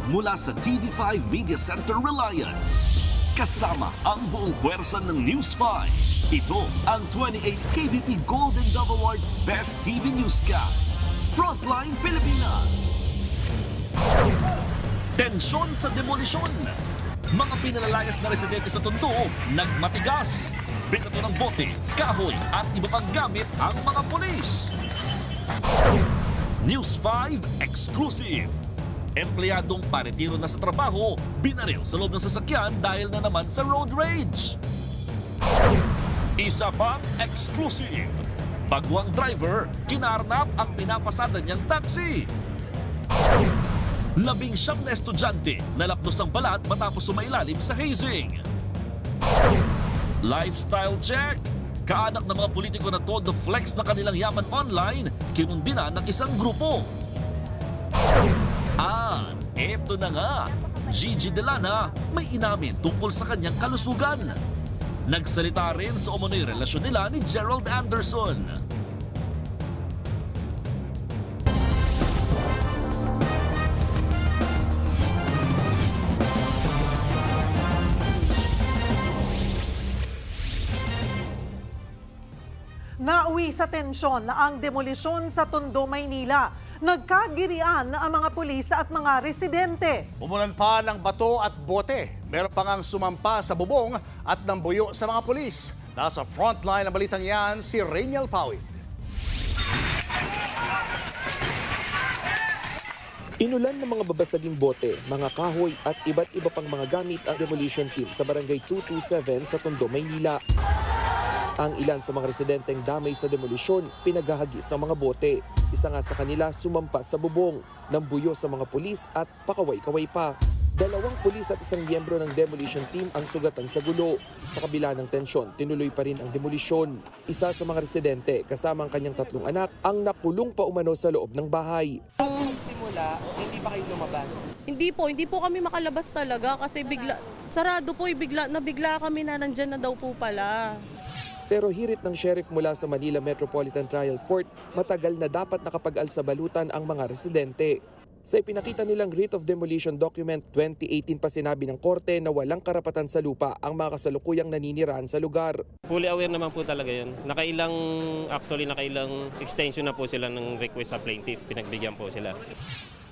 mula sa TV5 Media Center Reliant. Kasama ang buong puwersa ng News 5. Ito ang 28th KBP Golden Dove Awards Best TV Newscast. Frontline Pilipinas. Tensyon sa demolisyon. Mga pinalalayas na residente sa Tondo, nagmatigas. Binato ng bote, kahoy at iba pang gamit ang mga pulis. News 5 Exclusive. Empleyadong paretiro na sa trabaho, binaril sa loob ng sasakyan dahil na naman sa road rage. Isa pang exclusive. Bagwang driver, kinarnap ang pinapasada niyang taxi. 19 na estudyante nalapnos ang balat matapos sumailalim sa hazing. Lifestyle check. Kaanak ng mga politiko na todo flex na kanilang yaman online, kinundi na ng isang grupo. Eto na nga. Gigi Delana may inamin tungkol sa kanyang kalusugan. Nagsalita rin sa umano'y relasyon nila ni Gerald Anderson. Nauwi sa tensyon ang demolisyon sa Tondo, Maynila. Nagkagirian ang mga pulis at mga residente. Umulan pa ng bato at bote. Meron pa ngang sumampa sa bubong at nambuyo sa mga pulis. Nasa frontline ng balitang yan si Rainiel Pawit. Inulan ng mga babasaging bote, mga kahoy at iba't iba pang mga gamit ang demolition team sa barangay 227 sa Tondo, Maynila. Ang ilan sa mga residenteng damay sa demolisyon, pinaghahagis sa mga bote. Isa nga sa kanila sumampa sa bubong, nambuyo sa mga pulis at pakaway-kaway pa. 2 pulis at isang miyembro ng demolition team ang sugatan sa gulo. Sa kabila ng tensyon, tinuloy pa rin ang demolisyon. Isa sa mga residente, kasama ang kanyang 3 anak, ang nakulong pa umano sa loob ng bahay. Simula, hindi pa kayo lumabas? Hindi po kami makalabas talaga kasi sarado po, bigla kami na nandyan na daw po pala. Pero hirit ng sheriff mula sa Manila Metropolitan Trial Court, matagal na dapat nakapag-alsa balutan ang mga residente. Sa ipinakita nilang writ of demolition document 2018 pa sinabi ng korte na walang karapatan sa lupa ang mga kasalukuyang naninirahan sa lugar. Fully aware naman po talaga yun. Nakailang extension na po sila ng request sa plaintiff. Pinagbigyan po sila.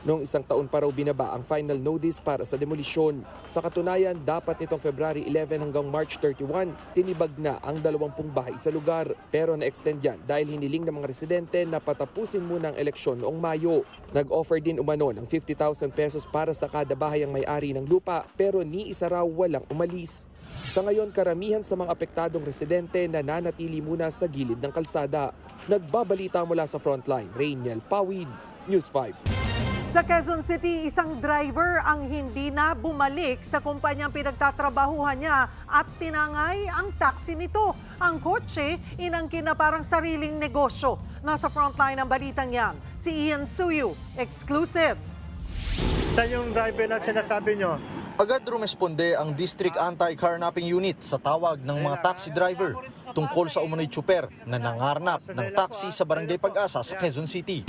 Noong 1 taon pa raw binaba ang final notice para sa demolisyon. Sa katunayan, dapat nitong February 11 hanggang March 31, tinibag na ang 20 bahay sa lugar. Pero na-extend yan dahil hiniling ng mga residente na patapusin muna ang eleksyon noong Mayo. Nag-offer din umano ng 50,000 pesos para sa kada bahay ang may-ari ng lupa, pero ni isa raw walang umalis. Sa ngayon, karamihan sa mga apektadong residente na nanatili muna sa gilid ng kalsada. Nagbabalita mula sa frontline, Rainiel Pawid, News 5. Sa Quezon City, isang driver ang hindi na bumalik sa kumpanyang pinagtatrabahuhan niya at tinangay ang taxi nito. Ang kotse, inangkin na parang sariling negosyo. Nasa frontline ng balitang yan, si Ian Suyu, exclusive. Saan yung driver na sinasabi nyo? Agad rumesponde ang District Anti-Carnapping Unit sa tawag ng mga taxi driver tungkol sa umano'y tsuper na nangarnap ng taxi sa Barangay Pag-asa sa Quezon City.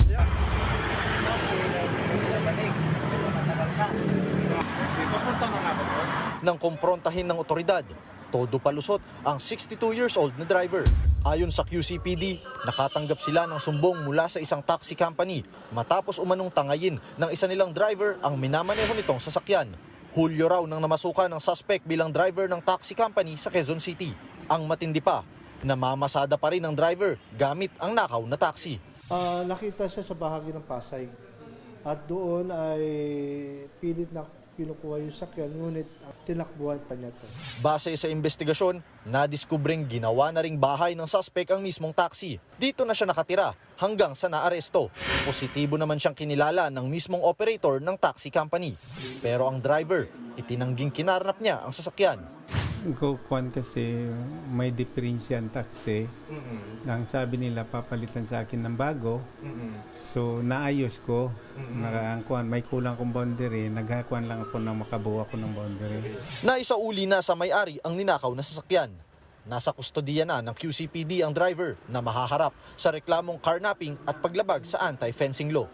Nang kumprontahin ng otoridad, todo palusot ang 62 years old na driver. Ayon sa QCPD, nakatanggap sila ng sumbong mula sa isang taxi company matapos umanong tangayin ng isa nilang driver ang minamaneho nitong sasakyan. Hulyo raw nang namasukan ng suspect bilang driver ng taxi company sa Quezon City. Ang matindi pa, namamasada pa rin ng driver gamit ang nakaw na taxi. Nakita siya sa bahagi ng Pasay at doon ay pilit na kinukuha yung sakyan, ngunit tinakbuhan pa niya ito. Base sa investigasyon, nadiskubring ginawa na ring bahay ng suspect ang mismong taxi. Dito na siya nakatira hanggang sa naaresto. Positibo naman siyang kinilala ng mismong operator ng taxi company. Pero ang driver, itinangging kinarnap niya ang sasakyan. Kukuhan kasi may diferensyan taxi. Nang sabi nila papalitan sa akin ng bago. So naayos ko. Nakakuan, may kulang kong boundary. Naghakuan lang ako na makabuha ko ng boundary. Naisauli na sa may-ari ang ninakaw na sasakyan. Nasa kustodiya na ng QCPD ang driver na mahaharap sa reklamong carnapping at paglabag sa anti-fencing law.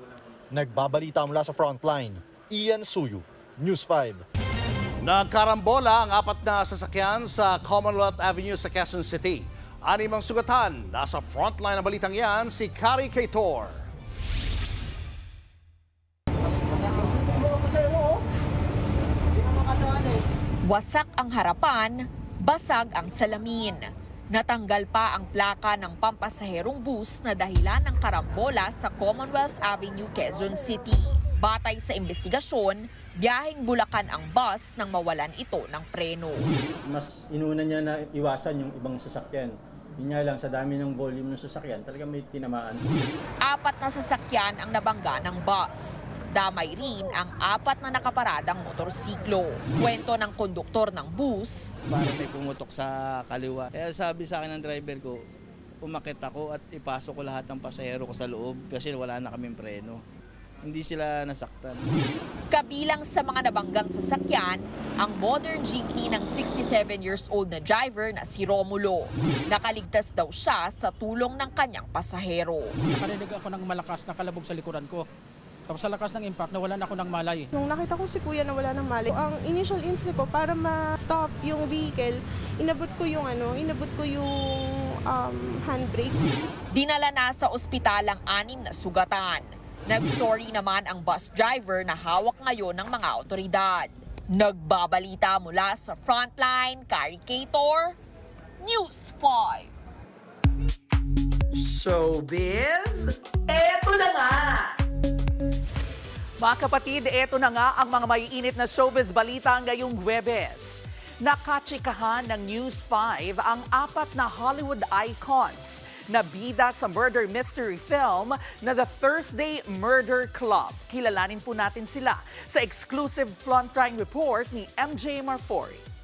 Nagbabalita mula sa frontline, Ian Suyu, News 5. Nagkarambola ang 4 na sasakyan sa Commonwealth Avenue sa Quezon City. 6 ang sugatan. Nasa frontline ng balitang yan si Kari Kaitor. Wasak ang harapan, basag ang salamin. Natanggal pa ang plaka ng pampasaherong bus na dahilan ng karambola sa Commonwealth Avenue, Quezon City. Batay sa investigasyon, biyaheng Bulacan ang bus nang mawalan ito ng preno. Mas inuna niya na iwasan yung ibang sasakyan. Yun nga lang, sa dami ng volume ng sasakyan, talaga may tinamaan. 4 na sasakyan ang nabangga ng bus. Damay rin ang 4 na nakaparadang motorsiklo. Kwento ng konduktor ng bus. Parang may pumutok sa kaliwa. Kaya sabi sa akin ng driver ko, umakit ako at ipasok ko lahat ng pasahero ko sa loob kasi wala na kaming preno. Hindi sila nasaktan. Kabilang sa mga nabanggang sasakyan, ang modern jeepney ng 67 years old na driver na si Romulo. Nakaligtas daw siya sa tulong ng kanyang pasahero. Nakarinig ako ng malakas na kalabog sa likuran ko. Tapos sa lakas ng impact, nawalan ako ng malay. Nung nakita ko si kuya na wala ng malay, ang initial instinct ko para ma-stop yung vehicle, inabot ko yung handbrake. Dinala na sa ospital ang 6 na sugatan. Nag-sorry naman ang bus driver na hawak ngayon ng mga otoridad. Nagbabalita mula sa Frontline, Kari Kaitor, News 5. Showbiz, eto na nga! Mga kapatid, eto na nga ang mga maiinit na showbiz balita ngayong Huwebes. Nakachikahan ng News 5 ang 4 na Hollywood icons na bida sa murder mystery film na The Thursday Murder Club. Kilalanin po natin sila sa exclusive Frontline report ni MJ Marfori.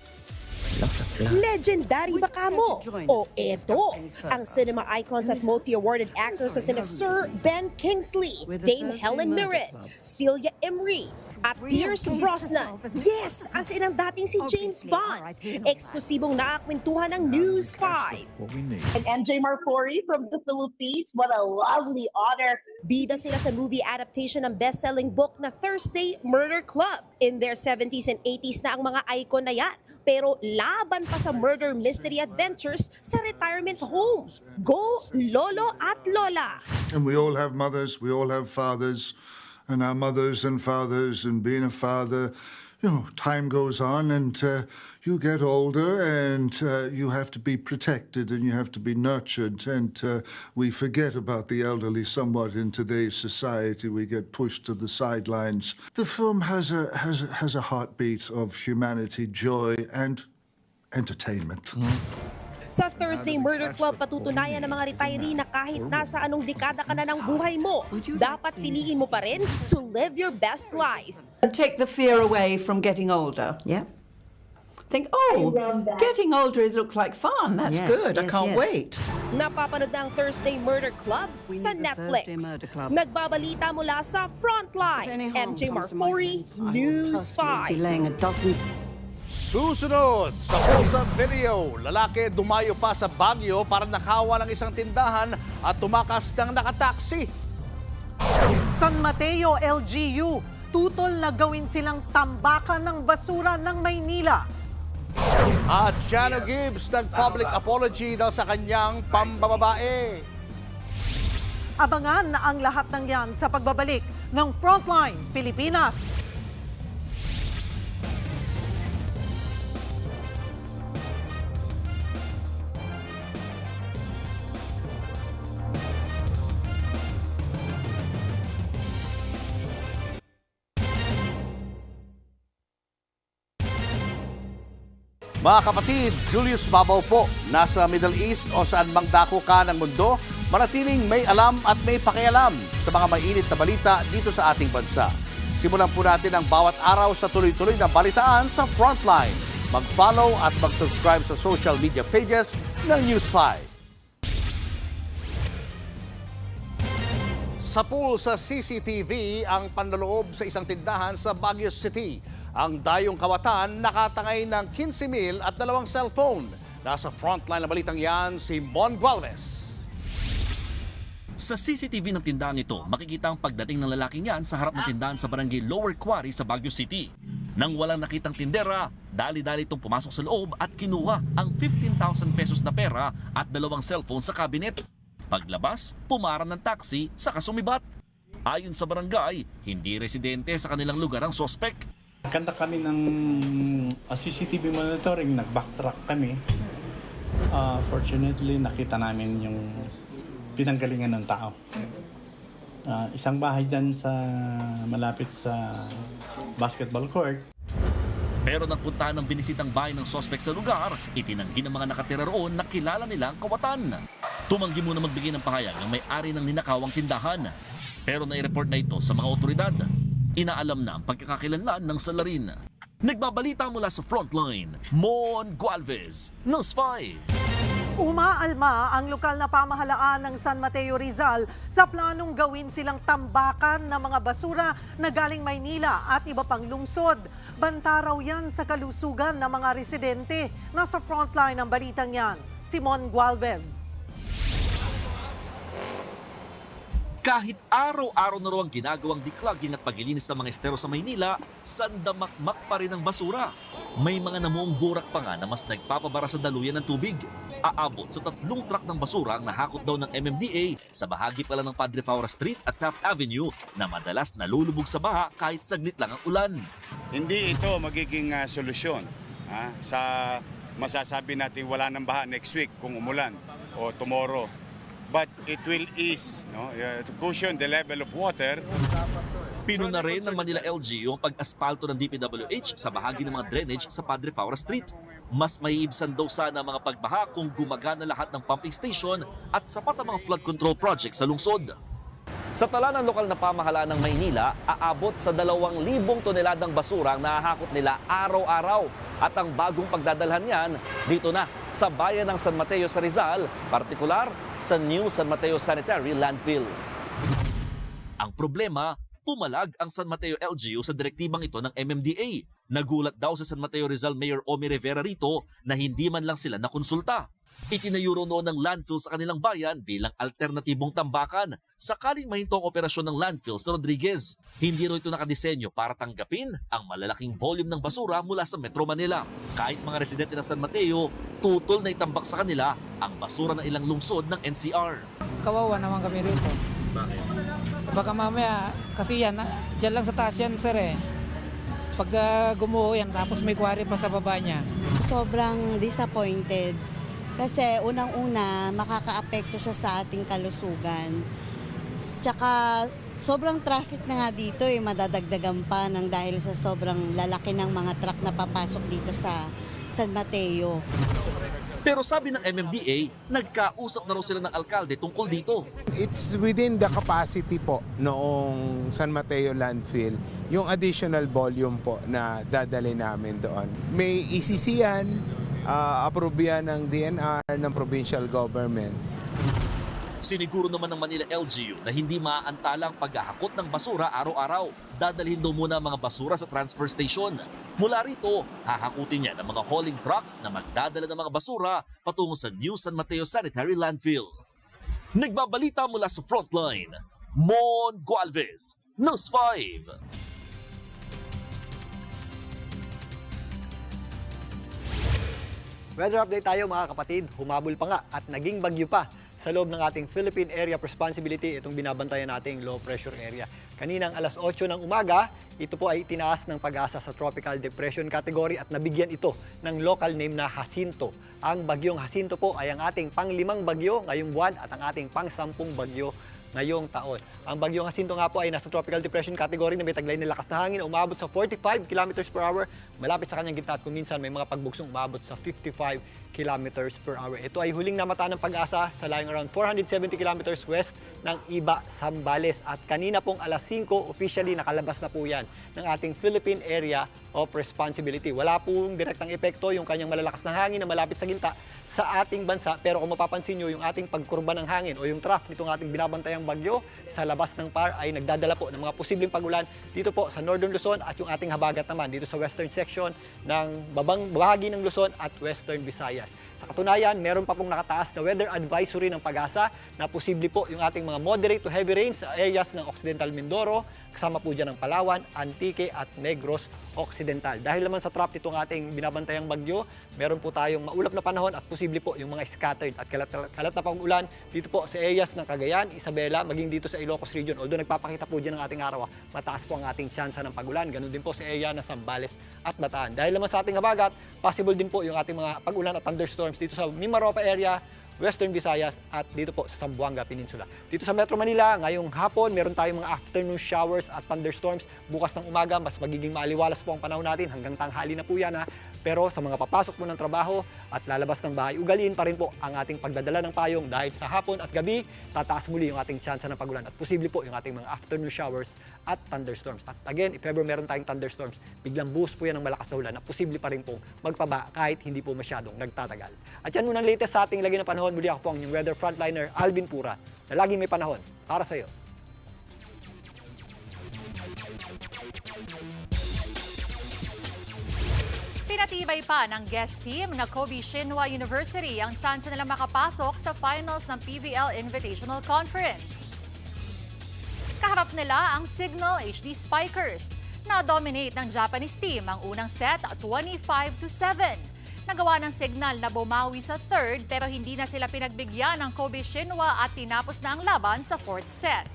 Legendary ba kamo? O eto, ang cinema icons at multi-awarded actors sa sina Sir Ben Kingsley, Dame Helen Mirren, Celia Imrie, at Pierce Brosnan. Yes, as in ang dating si James Bond. Eksklusibong naakwentuhan ng News 5. And MJ Marfori from the Philippines, what a lovely honor. Bida sila sa movie adaptation ng best-selling book na Thursday Murder Club. In their 70s and 80s na ang mga icon na yan. Pero laban pa sa murder mystery adventures sa retirement home. Go, Lolo at Lola! And we all have mothers, we all have fathers, and our mothers and fathers, and being a father, you know, time goes on and you get older and you have to be protected and you have to be nurtured, and we forget about the elderly somewhat in today's society. We get pushed to the sidelines. The film has a heartbeat of humanity, joy, and entertainment. Sa Thursday Murder Club, patutunayan ng mga retiree na kahit nasa anong dekada ka na ng buhay mo, dapat piliin mo pa rin to live your best life. And take the fear away from getting older. Yeah. Think, oh, getting older it looks like fun. That's good. I can't wait. Napapanood na ang Thursday Murder Club sa Netflix. Nagbabalita mula sa Frontline, MJ Marfori, News 5. Susunod sa Pulsar Video, lalaki dumayo pa sa Baguio para nakawa ng isang tindahan at tumakas ng nakataksi. San Mateo, LGU, tutol na gawin silang tambakan ng basura ng Maynila. At Jano Gibbs nag-public apology daw sa kanyang pambababae. Abangan na ang lahat ng yan sa pagbabalik ng Frontline Pilipinas. Mga kapatid, Julius Babaw po, nasa Middle East o saan mang dako ka ng mundo, manatiling may alam at may pakialam sa mga mainit na balita dito sa ating bansa. Simulan po natin ang bawat araw sa tuloy-tuloy na balitaan sa Frontline. Mag-follow at mag-subscribe sa social media pages ng News 5. Sa pool sa CCTV ang panloloob sa isang tindahan sa Baguio City. Ang dayong kawatan nakatangay ng 15,000 at 2 cellphone. Nasa frontline na balitang yan si Mon Gualvez. Sa CCTV ng tindahan ito, makikita ang pagdating ng lalaking yan sa harap ng tindahan sa barangay Lower Quarry sa Baguio City. Nang walang nakitang tindera, dali-dali itong pumasok sa loob at kinuha ang 15,000 pesos na pera at 2 cellphone sa cabinet. Paglabas, pumarang ng taxi sa kasumibat. Ayon sa barangay, hindi residente sa kanilang lugar ang sospek. Kanta kami ng CCTV monitoring, nag-backtrack kami. Fortunately, nakita namin yung pinanggalingan ng tao. Isang bahay dyan sa malapit sa basketball court. Pero nang puntahan ng binisitang bahay ng sospek sa lugar, itinanggi ng mga nakatira roon na kilala nila ang kawatan. Tumanggi muna magbigay ng pahayag ang may-ari ng ninakawang tindahan. Pero nai-report na ito sa mga otoridad. Inaalam na ang pagkakakilanlan ng salarin. Nagbabalita mula sa Frontline, Mon Gualvez, News 5. Umaalma ang lokal na pamahalaan ng San Mateo Rizal sa planong gawin silang tambakan ng mga basura na galing Maynila at iba pang lungsod. Banta raw yan sa kalusugan ng mga residente. Nasa frontline ng balitang yan, Simon Gualvez. Kahit araw-araw na raw ang ginagawang declogging at paglilinis ng mga estero sa Maynila, sandamakmak pa rin ang basura. May mga namuong burak pa nga na mas nagpapabara sa daluyan ng tubig. Aabot sa 3 truck ng basura ang nahakot daw ng MMDA sa bahagi pala ng Padre Faura Street at Taft Avenue na madalas nalulubog sa baha kahit saglit lang ang ulan. Hindi ito magiging solusyon sa masasabi natin wala ng baha next week kung umulan o tomorrow. But it will ease, to cushion the level of water. Pinuna rin ng Manila LGU ang pag-aspalto ng DPWH sa bahagi ng mga drainage sa Padre Faura Street. Mas maiibsan daw sana ang mga pagbaha kung gumagana lahat ng pumping station at sapat ang mga flood control project sa lungsod. Sa tala ng lokal na pamahalaan ng Maynila, aabot sa 2,000 toneladang basura ang nahahakot nila araw-araw. At ang bagong pagdadalhan niyan, dito na sa bayan ng San Mateo sa Rizal, partikular sa New San Mateo Sanitary Landfill. Ang problema, pumalag ang San Mateo LGU sa direktibang ito ng MMDA. Nagulat daw sa San Mateo Rizal Mayor Omi Rivera rito na hindi man lang sila nakonsulta. Itinayuro noon ng landfill sa kanilang bayan bilang alternatibong tambakan sakaling mahinto ang operasyon ng landfill sa Rodriguez. Hindi rin ito nakadisenyo para tanggapin ang malalaking volume ng basura mula sa Metro Manila. Kahit mga residente ng San Mateo, tutol na itambak sa kanila ang basura ng ilang lungsod ng NCR. Kawawa naman kami rito. Bakit? Baka mamaya, kasi yan, dyan lang sa taas yan sir eh. Pag gumuho yan, tapos may quarry pa sa baba niya. Sobrang disappointed. Kasi unang-una, makaka-apekto siya sa ating kalusugan. Tsaka sobrang traffic na nga dito madadagdagan pa ng dahil sa sobrang lalaki ng mga truck na papasok dito sa San Mateo. Pero sabi ng MMDA, nagkausap na raw sila ng alkalde tungkol dito. It's within the capacity po noong San Mateo landfill, yung additional volume po na dadali namin doon. May ECC yan, approve yan ng DNR, ng provincial government. Siniguro naman ng Manila LGU na hindi maaantala ang paghahakot ng basura araw-araw. Dadalhin daw muna ang mga basura sa transfer station. Mula rito, hahakutin niya ng mga hauling truck na magdadala ng mga basura patungo sa New San Mateo Sanitary Landfill. Nagbabalita mula sa Frontline, Mon Gualvez, News 5. Weather update tayo mga kapatid, humabol pa nga at naging bagyo pa sa loob ng ating Philippine Area of Responsibility itong binabantayan nating low pressure area. Kaninang alas 8 ng umaga, ito po ay tinaas ng Pag-asa sa Tropical Depression category at nabigyan ito ng local name na Jacinto. Ang bagyong Jacinto po ay ang ating pang-5 bagyo ngayong buwan at ang ating pang-10 bagyo ngayong taon. Ang bagyong Jacinto nga po ay nasa Tropical Depression category na may taglay na lakas na hangin na umabot sa 45 km per hour. Malapit sa kanyang gitna at kung minsan may mga pagbuksong umabot sa 55 km per hour. Ito ay huling namata ng Pag-asa sa layong around 470 km west ng Iba, Zambales. At kanina pong alas 5, officially nakalabas na po yan ng ating Philippine Area of Responsibility. Wala pong direktang epekto yung kanyang malalakas na hangin na malapit sa ginta sa ating bansa, pero kung mapapansin nyo, yung ating pagkurba ng hangin o yung trough nitong ating binabantayang bagyo sa labas ng PAR ay nagdadala po ng mga posibleng pagulan dito po sa Northern Luzon at yung ating habagat naman dito sa western section ng bahagi ng Luzon at Western Visayas. Sa katunayan, meron pa pong nakataas na weather advisory ng PAGASA na posible po yung ating mga moderate to heavy rains sa areas ng Occidental Mindoro, kasama po dyan ng Palawan, Antique at Negros Occidental. Dahil naman sa trap nitong ating binabantayang bagyo, meron po tayong maulap na panahon at posible po yung mga scattered at kalat na pag-ulan dito po sa areas ng Cagayan, Isabela, maging dito sa Ilocos Region. Although nagpapakita po dyan ng ating araw, mataas po ang ating tsansa ng pag-ulan. Ganun din po sa area ng Zambales at Bataan. Dahil naman sa ating habagat, possible din po yung ating mga pag-ulan at thunderstorms dito sa Mimaropa area, Western Visayas at dito po sa Zamboanga Peninsula. Dito sa Metro Manila, ngayong hapon, meron tayong mga afternoon showers at thunderstorms. Bukas ng umaga, mas magiging maaliwalas po ang panahon natin. Hanggang tanghali na po yan. Pero sa mga papasok po ng trabaho at lalabas ng bahay, ugaliin pa rin po ang ating pagdadala ng payong dahil sa hapon at gabi, tataas muli yung ating tsansa ng pag-ulan. At posible po yung ating mga afternoon showers at thunderstorms. At again, if ever meron tayong thunderstorms, biglang boost po yan ng malakas na ulan na posible pa rin pong magpaba kahit hindi po masyadong nagtatagal. At yan muna ang latest sa ating lagi ng panahon. Muli ako po ang inyong weather frontliner, Alvin Pura, na laging may panahon para sa iyo. Pinatibay pa ng guest team na Kobe Shinwa University ang tsansa nila makapasok sa finals ng PVL Invitational Conference. Kaharap nila ang Signal HD Spikers na dominate ng Japanese team ang unang set 25-7. Nagawa ng Signal na bumawi sa third pero hindi na sila pinagbigyan ng Kobe Shinwa at tinapos na ang laban sa fourth set.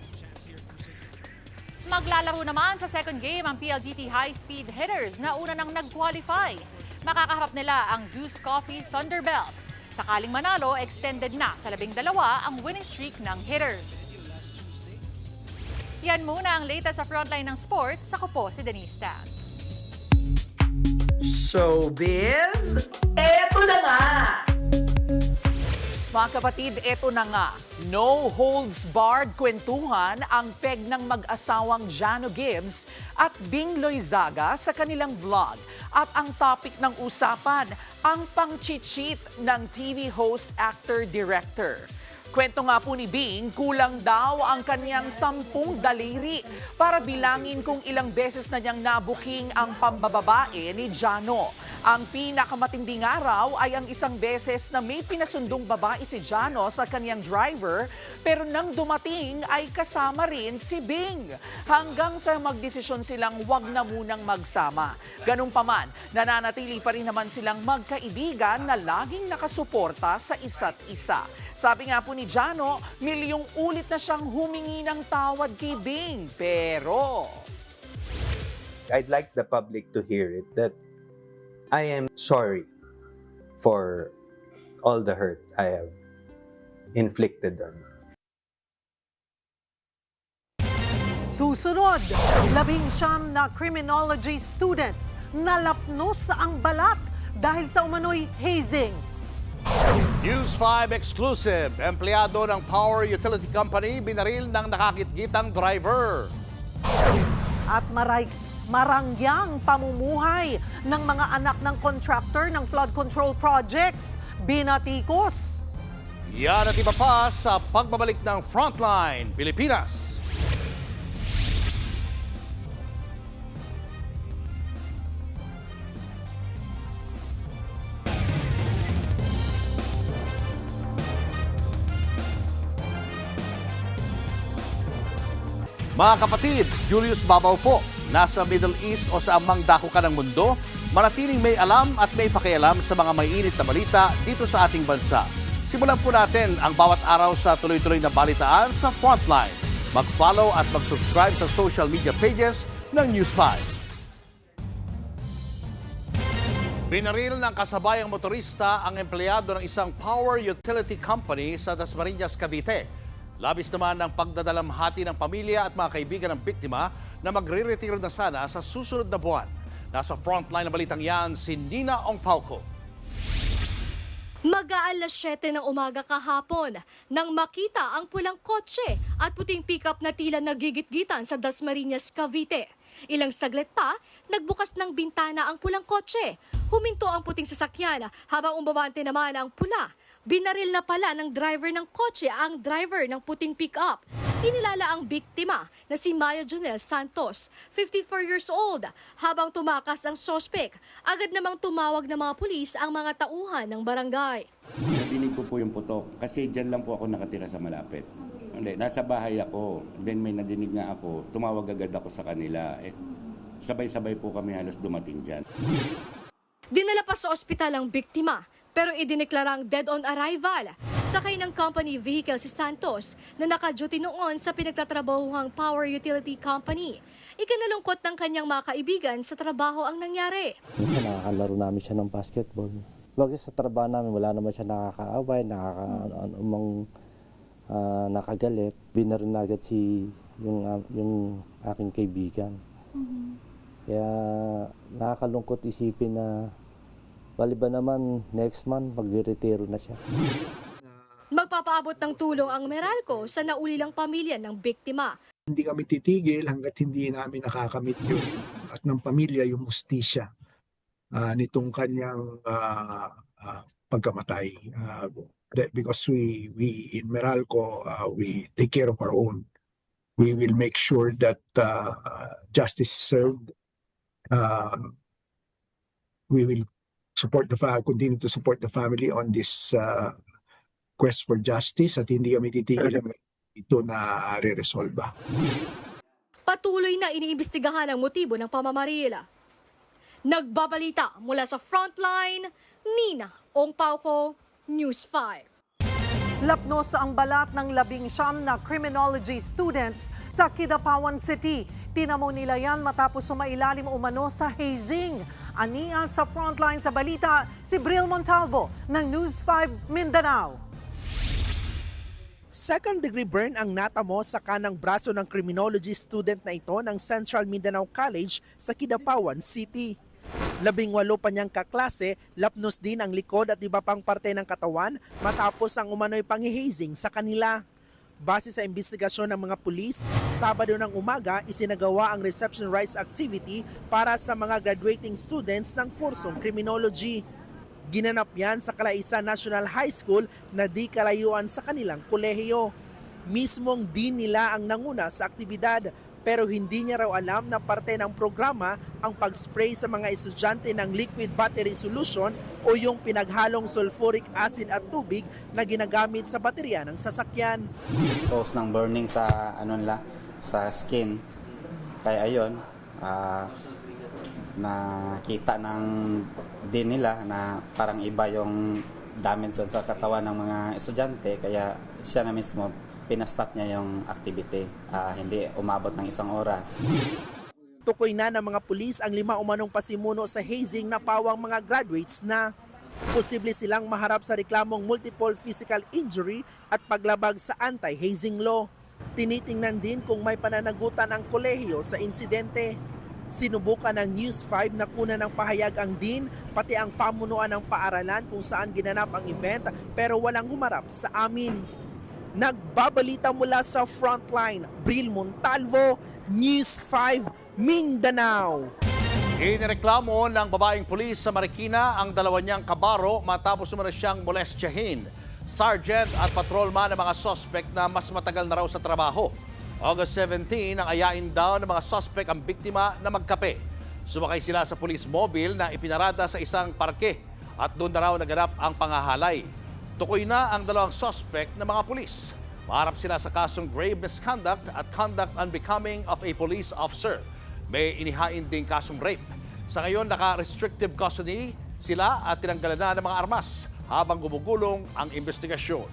Maglalaro naman sa second game ang PLDT high-speed hitters na una nang nag-qualify. Makakaharap nila ang Zeus Coffee Thunderbells. Sakaling manalo, extended na sa 12 ang winning streak ng hitters. Yan muna ang latest sa frontline ng sports. Ako po si Denise Tan. Showbiz, eto na nga! Mga kapatid, eto na nga. No holds barred kwentuhan ang peg ng mag-asawang Jano Gibbs at Bing Loizaga sa kanilang vlog. At ang topic ng usapan, ang pang-cheat ng TV host, actor, director. Kwento nga po ni Bing, kulang daw ang kanyang 10 daliri para bilangin kung ilang beses na niyang nabuking ang pambababae ni Jano. Ang pinakamatinding araw ay ang isang beses na may pinasundong babae si Jano sa kanyang driver, pero nang dumating ay kasama rin si Bing. Hanggang sa magdesisyon silang wag na munang magsama. Ganun pa man, nananatili pa rin naman silang magkaibigan na laging nakasuporta sa isa't isa. Sabi nga po ni Jano, milyong ulit na siyang humingi ng tawad kay Bing. Pero I'd like the public to hear it that I am sorry for all the hurt I have inflicted on you. Susunod, 19 na criminology students nalapnos ang balat dahil sa umano'y hazing. News 5 exclusive. Empleyado ng Power Utility Company binaril ng nakakitgitang driver. At marangyang pamumuhay ng mga anak ng contractor ng flood control projects, binatikos. Yan at iba pa sa pagbabalik ng Frontline Pilipinas. Mga kapatid, Julius Babaw po. Nasa Middle East o sa amang dako ka ng mundo, manatiling may alam at may pakialam sa mga mainit na balita dito sa ating bansa. Simulan po natin ang bawat araw sa tuloy-tuloy na balitaan sa Frontline. Mag-follow at mag-subscribe sa social media pages ng News 5. Binaril ng kasabayang motorista ang empleyado ng isang power utility company sa Dasmariñas, Cavite. Labis naman ang pagdadalamhati ng pamilya at mga kaibigan ng biktima na magre-retiro na sana sa susunod na buwan. Nasa frontline na balitang yan si Nina Ongpauco. Mag-aalas 7 ng umaga kahapon nang makita ang pulang kotse at puting pickup na tila nagigit-gitan sa Dasmariñas, Cavite. Ilang saglit pa, nagbukas ng bintana ang pulang kotse. Huminto ang puting sasakyan habang umabante naman ang pula. Binaril na pala ng driver ng kotse ang driver ng puting pick-up. Inilala ang biktima na si Maya Jonel Santos, 54 years old. Habang tumakas ang sospek, agad namang tumawag ng mga pulis ang mga tauhan ng barangay. Nadinig ko po yung putok kasi dyan lang po ako nakatira sa malapit. Hindi, nasa bahay ako, then may nadinig nga ako, tumawag agad ako sa kanila. Sabay-sabay po kami halos dumating dyan. Dinala pa sa ospital ang biktima, pero idineklarang dead on arrival. Sakay ng company vehicle si Santos na naka-duty noon sa pinagtatrabahuhang power utility company. Ikinalungkot ng kanyang mga kaibigan sa trabaho ang nangyari. Minsan nakakalaro namin siya ng basketball. Lagi sa trabaho namin, wala naman siya nakakaaway, nakagalit. Binarin agad yung aking kaibigan. Kaya nakakalungkot isipin na baliba naman next month magre-retiro na siya. Magpapaabot ng tulong ang Meralco sa naulilang pamilya ng biktima. Hindi kami titigil hanggat hindi namin nakakamit yun at ng pamilya yung hustisya nitong kanyang pagkamatay. Because we in Meralco, we take care of our own. We will make sure that justice is served. We will continue to support the family on this quest for justice at hindi kami titigil ito na re-resolba. Patuloy na iniimbestigahan ang motibo ng pamamaril. Nagbabalita mula sa Frontline, Nina Ongpauco, News 5. Lapnos ang balat ng 19 na criminology students sa Kidapawan City. Tinamo nila yan matapos sumailalim umano sa hazing. Ania sa Frontline sa balita, si Bril Montalvo ng News 5 Mindanao. Second-degree burn ang natamo sa kanang braso ng criminology student na ito ng Central Mindanao College sa Kidapawan City. 18 pa niyang kaklase, lapnos din ang likod at iba pang parte ng katawan matapos ang umano'y panghihazing sa kanila. Base sa investigasyon ng mga pulis, Sabado ng umaga isinagawa ang reception rites activity para sa mga graduating students ng kursong criminology. Ginanap yan sa Calaisan National High School na di kalayuan sa kanilang kolehiyo. Mismong din nila ang nanguna sa aktibidad pero hindi niya raw alam na parte ng programa ang pag-spray sa mga estudyante ng liquid battery solution o yung pinaghalong sulfuric acid at tubig na ginagamit sa baterya ng sasakyan. Cause ng burning sa sa skin. Kaya ayun, nakita ng din nila na parang iba yung damage sa katawan ng mga estudyante kaya siya na mismo pinastop niya yung activity, hindi umabot ng 1 oras. Tukoy na ng mga pulis ang 5 umanong pasimuno sa hazing na pawang mga graduates na posible silang maharap sa reklamong multiple physical injury at paglabag sa anti-hazing law. Tinitingnan din kung may pananagutan ang kolehiyo sa insidente. Sinubukan ng News 5 na kuna ng pahayag ang dean pati ang pamunuan ng paaralan kung saan ginanap ang event pero walang humarap sa amin. Nagbabalita mula sa Frontline, Bril Montalvo, News 5, Mindanao. Inireklamo ng babaeng pulis sa Marikina ang dalawa niyang kabaro matapos umano siyang molestyahin. Sergeant at patrolman ng mga suspect na mas matagal na raw sa trabaho. August 17, ang ayain daw ng mga suspect ang biktima na magkape. Sumakay sila sa police mobile na ipinarada sa isang parke at doon na raw naganap ang pangahalay. Tukoy na ang 2 suspect na mga pulis. Maharap sila sa kasong grave misconduct at conduct unbecoming of a police officer. May inihain ding kasong rape. Sa ngayon, naka-restrictive custody sila at tinanggalan na ng mga armas habang gumugulong ang investigasyon.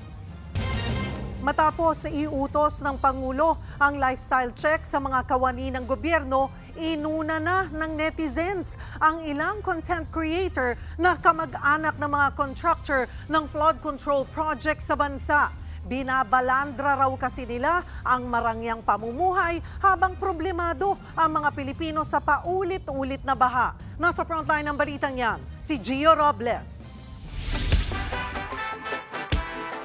Matapos iutos ng Pangulo ang lifestyle check sa mga kawani ng gobyerno, inuna na ng netizens ang ilang content creator na kamag-anak ng mga contractor ng flood control project sa bansa. Binabalandra raw kasi nila ang marangyang pamumuhay habang problemado ang mga Pilipino sa paulit-ulit na baha. Nasa frontline ng balitang yan, si Gio Robles.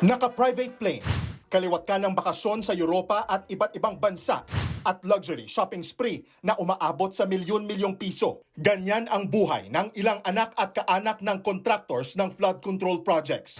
Naka-private plane, kaliwat ka ng bakasyon sa Europa at iba't ibang bansa at luxury shopping spree na umaabot sa milyon-milyong piso. Ganyan ang buhay ng ilang anak at kaanak ng contractors ng flood control projects.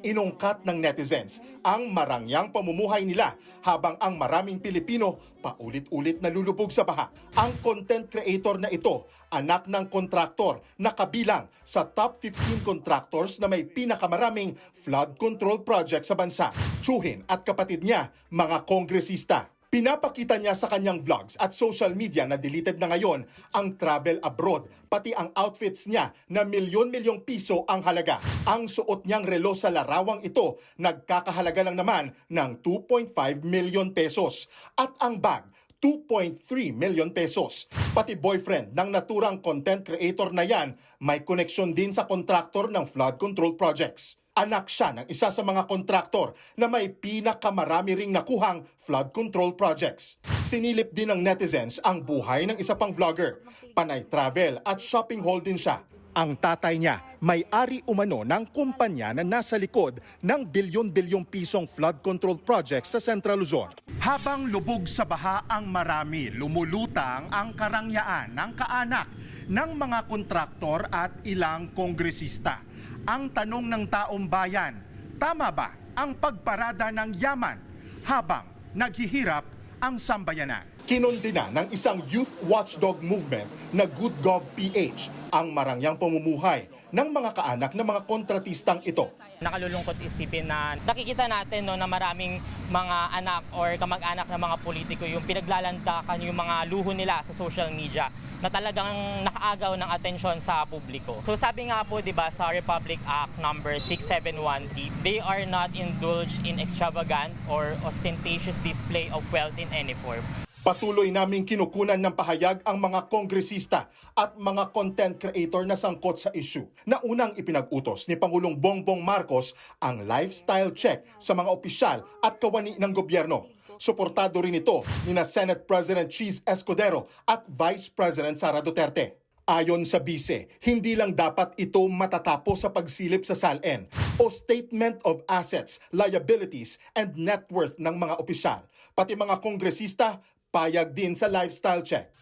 Inungkat ng netizens ang marangyang pamumuhay nila habang ang maraming Pilipino paulit-ulit nalulubog sa baha. Ang content creator na ito, anak ng kontraktor na kabilang sa top 15 contractors na may pinakamaraming flood control project sa bansa. Tsuhin at kapatid niya, mga kongresista. Pinapakita niya sa kanyang vlogs at social media na deleted na ngayon ang travel abroad, pati ang outfits niya na milyon-milyong piso ang halaga. Ang suot niyang relo sa larawang ito nagkakahalaga lang naman ng 2.5 million pesos at ang bag 2.3 million pesos. Pati boyfriend ng naturang content creator na yan may koneksyon din sa kontraktor ng flood control projects. Anak siya ng isa sa mga kontraktor na may pinakamarami ring nakuhang flood control projects. Sinilip din ng netizens ang buhay ng isa pang vlogger. Panay travel at shopping haul din siya. Ang tatay niya, may-ari umano ng kumpanya na nasa likod ng bilyon-bilyong pisong flood control projects sa Central Luzon. Habang lubog sa baha ang marami, lumulutang ang karangyaan ng kaanak ng mga kontraktor at ilang kongresista. Ang tanong ng taong bayan, tama ba ang pagparada ng yaman habang naghihirap ang sambayanan? Kinundina ng isang youth watchdog movement na Good Gov PH ang marangyang pamumuhay ng mga kaanak ng mga kontratistang ito. Nakalulungkot isipin na nakikita natin na maraming mga anak or kamag-anak ng mga politiko yung pinaglalandakan yung mga luho nila sa social media na talagang nakaagaw ng atensyon sa publiko. So sabi nga po, 'di ba, sa Republic Act number 6713, they are not indulged in extravagant or ostentatious display of wealth in any form. Patuloy naming kinukunan ng pahayag ang mga kongresista at mga content creator na sangkot sa issue na unang ipinag-utos ni Pangulong Bongbong Marcos ang lifestyle check sa mga opisyal at kawani ng gobyerno. Suportado rin ito ni na Senate President Cheese Escudero at Vice President Sara Duterte. Ayon sa bise, hindi lang dapat ito matatapos sa pagsilip sa SALN o Statement of Assets, Liabilities and Net Worth ng mga opisyal. Pati mga kongresista, payag din sa lifestyle check.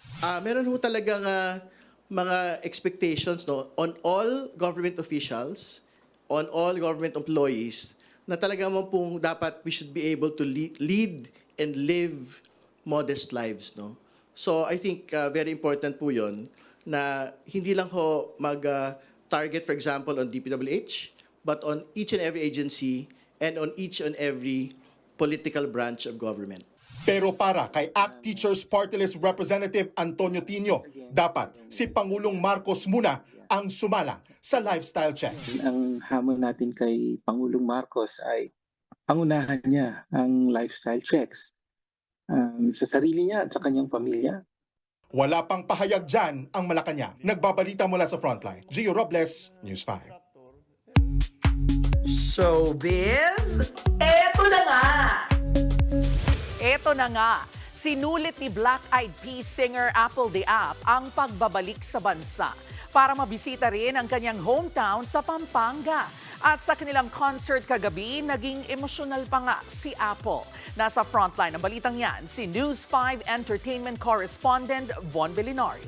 Meron ho talagang mga expectations on all government officials, on all government employees, na talagang pong dapat we should be able to lead and live modest lives. So I think very important po yun na hindi lang ho mag-target, for example, on DPWH, but on each and every agency and on each and every political branch of government. Pero para kay ACT Teachers Party List Representative Antonio Tino, dapat si Pangulong Marcos muna ang sumalang sa lifestyle check. Ang hamon natin kay Pangulong Marcos ay pangunahan niya ang lifestyle checks sa sarili niya at sa kanyang pamilya. Wala pang pahayag dyan ang Malacanang. Nagbabalita mula sa Frontline. Gio Robles, News 5. Showbiz, eto na nga! Eto na nga, sinulit ni Black Eyed Peas singer Apple the App ang pagbabalik sa bansa para mabisita rin ang kanyang hometown sa Pampanga. At sa kanilang concert kagabi, naging emosyonal pa nga si Apple. Nasa frontline ng balitang yan, si News 5 Entertainment Correspondent Von Belinario.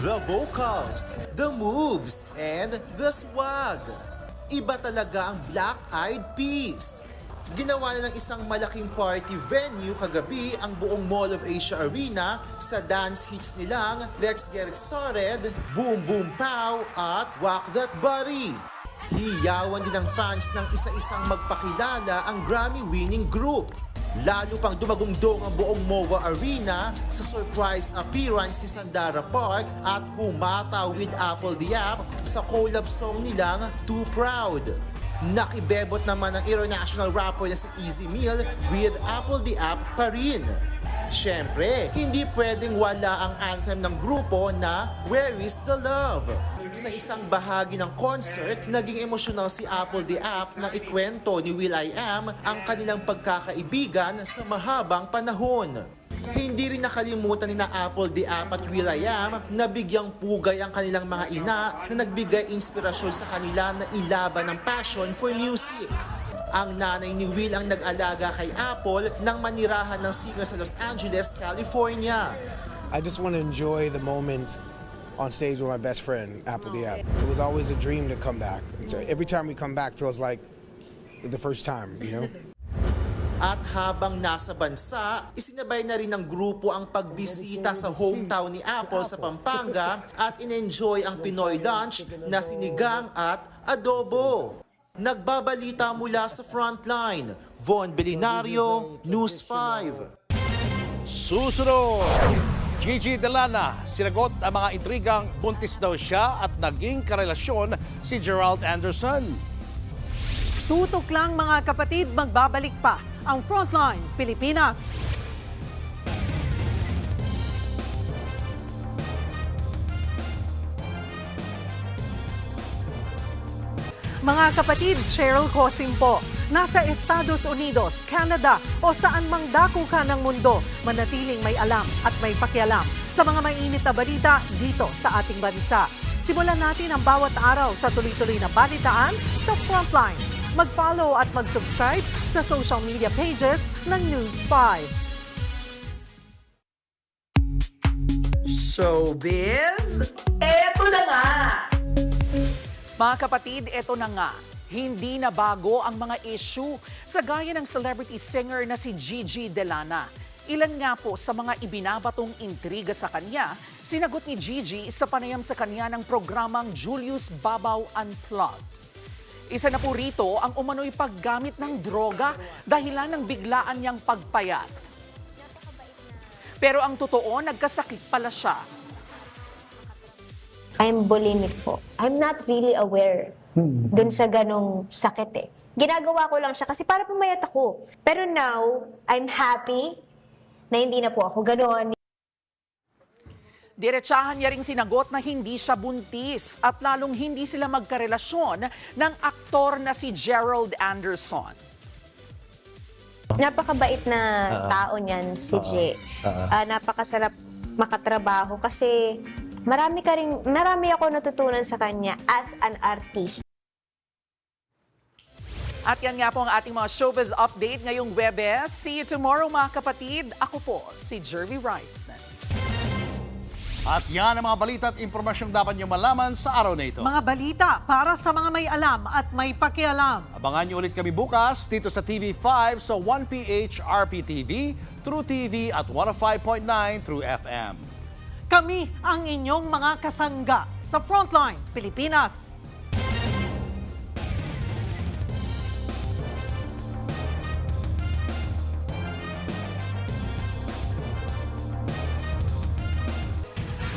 The vocals, the moves, and the swag. Iba talaga ang Black Eyed Peas. Ginawa na ng isang malaking party venue kagabi ang buong Mall of Asia Arena sa dance hits nilang Let's Get It Started, Boom Boom Pow at Walk That Body. Hiyawan din ng fans ng isa-isang magpakilala ang Grammy-winning group. Lalo pang dumagungdong ang buong MOA Arena sa surprise appearance ni Sandara Park at humataw with Apple the App sa collab song nilang Too Proud. Nakibebot naman ang international rapper na si Easy Meal with Apple the App pa rin. Siyempre, hindi pwedeng wala ang anthem ng grupo na Where is the Love? Sa isang bahagi ng concert, naging emosyonal si Apple the App nang ikwento ni will.i.am ang kanilang pagkakaibigan sa mahabang panahon. Hindi rin nakalimutan ni na Apple the App at will.i.am na bigyang pugay ang kanilang mga ina na nagbigay inspirasyon sa kanila na ilaban ng passion for music. Ang nanay ni Will ang nag-alaga kay Apple nang manirahan ng singer sa Los Angeles, California. I just want to enjoy the moment on stage with my best friend, Apple Diab. It was always a dream to come back. So every time we come back feels like the first time, you know? At habang nasa bansa, isinabay na rin ng grupo ang pagbisita sa hometown ni Apple sa Pampanga at in-enjoy ang Pinoy lunch na sinigang at adobo. Nagbabalita mula sa Frontline, Von Belinario, News 5. Susunod, Gigi Delana, sinagot ang mga intrigang buntis daw siya at naging karelasyon si Gerald Anderson. Tutok lang mga kapatid, magbabalik pa ang Frontline Pilipinas. Mga kapatid, Cheryl Cosim po. Nasa Estados Unidos, Canada o saan mang dako ka ng mundo, manatiling may alam at may pakialam sa mga mainit na balita dito sa ating bansa. Simulan natin ang bawat araw sa tuloy-tuloy na balitaan sa Frontline. Mag-follow at mag-subscribe sa social media pages ng News 5. Showbiz, eto na nga! Mga kapatid, eto na nga. Hindi na bago ang mga issue sa gaya ng celebrity singer na si Gigi Delana. Ilan nga po sa mga ibinabatong intriga sa kanya, sinagot ni Gigi sa panayam sa kanya ng programang Julius Babaw Unplugged. Isa na po rito ang umano'y paggamit ng droga dahilan ng biglaan niyang pagpayat. Pero ang totoo, nagkasakit pala siya. I'm bulimic po. I'm not really aware dun sa ganong sakit eh. Ginagawa ko lang siya kasi para pumayat ako. Pero now, I'm happy na hindi na po ako ganon. Diretsahan niya ring sinagot na hindi siya buntis at lalong hindi sila magkarelasyon ng aktor na si Gerald Anderson. Napakabait na tao niyan si Jay. Napakasarap makatrabaho kasi marami ako natutunan sa kanya as an artist. At yan nga po ang ating mga showbiz update ngayong Webes. See you tomorrow mga kapatid. Ako po si Jervy Wrightson. At yan ang mga balita at impormasyong dapat nyo malaman sa araw na ito. Mga balita para sa mga may alam at may pakialam. Abangan nyo ulit kami bukas dito sa TV5 sa 1PH RPTV, True TV at 105.9 True FM. Kami ang inyong mga kasangga sa Frontline Pilipinas.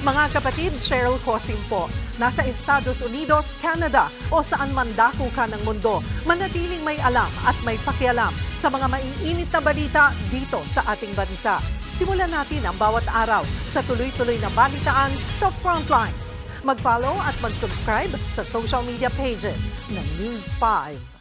Mga kapatid, Cheryl Cosim po. Nasa Estados Unidos, Canada o saan man dako ka ng mundo, manatiling may alam at may pakialam sa mga maiinit na balita dito sa ating bansa. Simulan natin ang bawat araw sa tuloy-tuloy na balitaan sa Frontline. Mag-follow at mag-subscribe sa social media pages ng News 5.